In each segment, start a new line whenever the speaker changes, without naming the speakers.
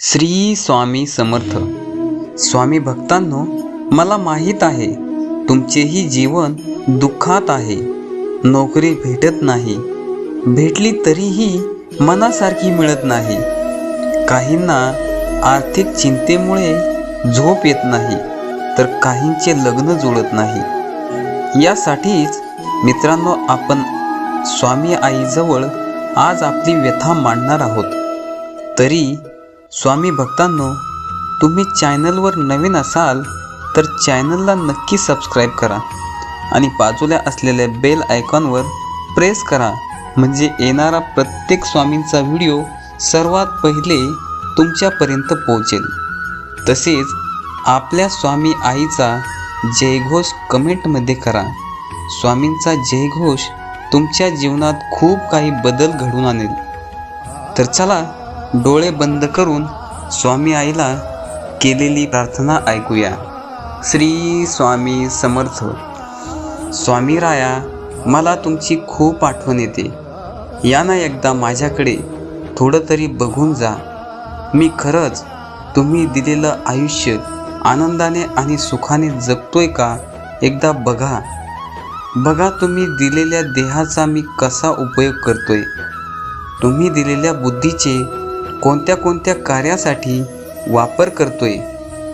श्री स्वामी समर्थ. स्वामी भक्तांनो, मला माहीत आहे तुमचेही जीवन दुःखात आहे. नोकरी भेटत नाही, भेटली तरीही मनासारखी मिळत नाही. काहींना आर्थिक चिंतेमुळे झोप येत नाही, तर काहींचे लग्न जुळत नाही. यासाठीच मित्रांनो, आपण स्वामी आईजवळ आज आपली व्यथा मांडणार आहोत. तरी स्वामी भक्तांनो, तुम्ही चॅनलवर नवीन असाल तर चॅनलला नक्की सबस्क्राईब करा आणि बाजूला असलेल्या बेल आयकॉनवर प्रेस करा, म्हणजे येणारा प्रत्येक स्वामींचा व्हिडिओ सर्वात पहिले तुमच्यापर्यंत पोहोचेल. तसेच आपल्या स्वामी आईचा जयघोष कमेंटमध्ये करा. स्वामींचा जयघोष तुमच्या जीवनात खूप काही बदल घडवून आणेल. तर चला, डोळे बंद करून स्वामी आईला केलेली प्रार्थना ऐकूया. श्री स्वामी समर्थ. स्वामी राया, मला तुमची खूप आठवण येते. या ना एकदा माझ्याकडे थोडं तरी बघून जा. मी खरंच तुम्ही दिलेलं आयुष्य आनंदाने आणि सुखाने जगतोय का एकदा बघा. बघा, तुम्ही दिलेल्या देहाचा मी कसा उपयोग करतोय. तुम्ही दिलेल्या बुद्धीचे कोणत्या कोणत्या कार्यासाठी वापर करतोय.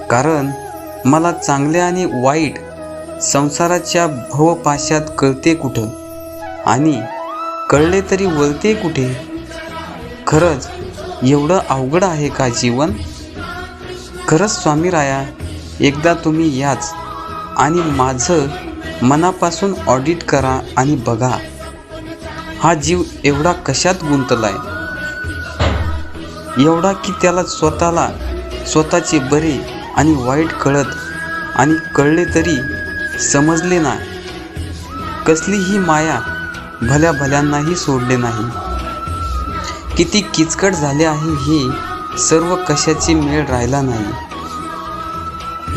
कारण मला चांगले आणि वाईट संसाराच्या भवपाशात कळते कुठं, आणि कळले तरी वळते कुठे. खरंच एवढं अवघड आहे का जीवन? खरंच स्वामी राया, एकदा तुम्ही याच आणि माझं मनापासून ऑडिट करा आणि बघा, हा जीव एवढा कशात गुंतलाय, एवढा की त्याला स्वतःचे बरे आणि वाईट कळत, आणि कळले तरी समजले ना. कसली ही माया भल्या भल्यांनाही सोडले नाही. किती किचकट झाले आहे हे सर्व, कशाचे मेळ राहिला नाही.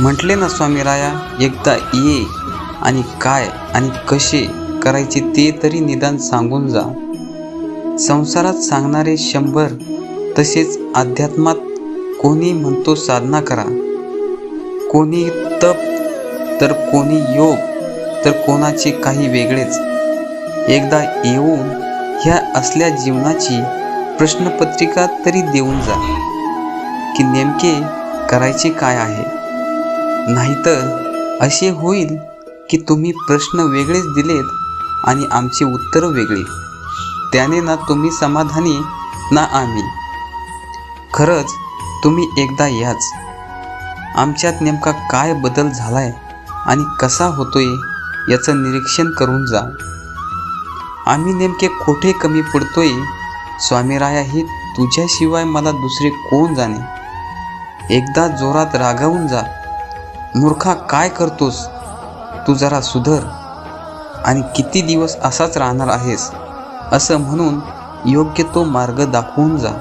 म्हटले ना स्वामी राया, एकदा ये आणि काय आणि कसे करायचे ते तरी निदान सांगून जा. संसारात सांगणारे 100, तसेच अध्यात्मात कोणी म्हणतो साधना करा, कोणी तप, तर कोणी योग, तर कोणाचे काही वेगळेच. एकदा येऊन ह्या असल्या जीवनाची प्रश्नपत्रिका तरी देऊन जा, की नेमके करायचे काय आहे. नाहीतर असे होईल की तुम्ही प्रश्न वेगळेच दिलेत आणि आमची उत्तरं वेगळी. त्याने ना तुम्ही समाधानी ना आम्ही. खरंच तुम्ही एकदा याच. आमच्यात नेमका काय बदल झालाय आणि कसा होतोय याचं निरीक्षण करून जा. आम्ही नेमके कोठे कमी पडतोय स्वामी राया, हे तुझ्याशिवाय मला दुसरे कोण जाणे. एकदा जोरात रागावून जा. मूर्खा, काय करतोस तू, जरा सुधर. आणि किती दिवस असाच राहणार आहेस असं म्हणून योग्य तो मार्ग दाखवून जा.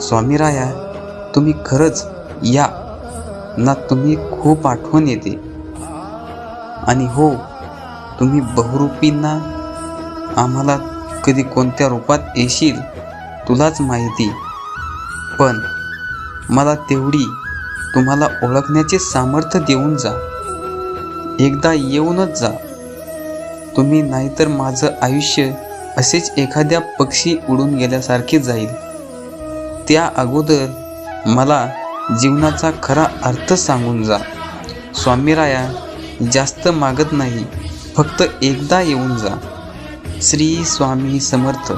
स्वामी राया, तुम्ही खरंच या ना. तुम्ही खूप आठवण येते. आणि हो, तुम्ही बहुरूपींना आम्हाला कधी कोणत्या रूपात येशील तुलाच माहिती. पण मला तेवढी तुम्हाला ओळखण्याचे सामर्थ्य देऊन जा. एकदा येऊनच जा तुम्ही, नाहीतर माझं आयुष्य असेच एखाद्या पक्षी उडून गेल्यासारखे जाईल. त्या अगोदर मला जीवनाचा खरा अर्थ सांगून जा. स्वामी राया, जास्त मागत नाही, फक्त एकदा येऊन जा. श्री स्वामी समर्थ.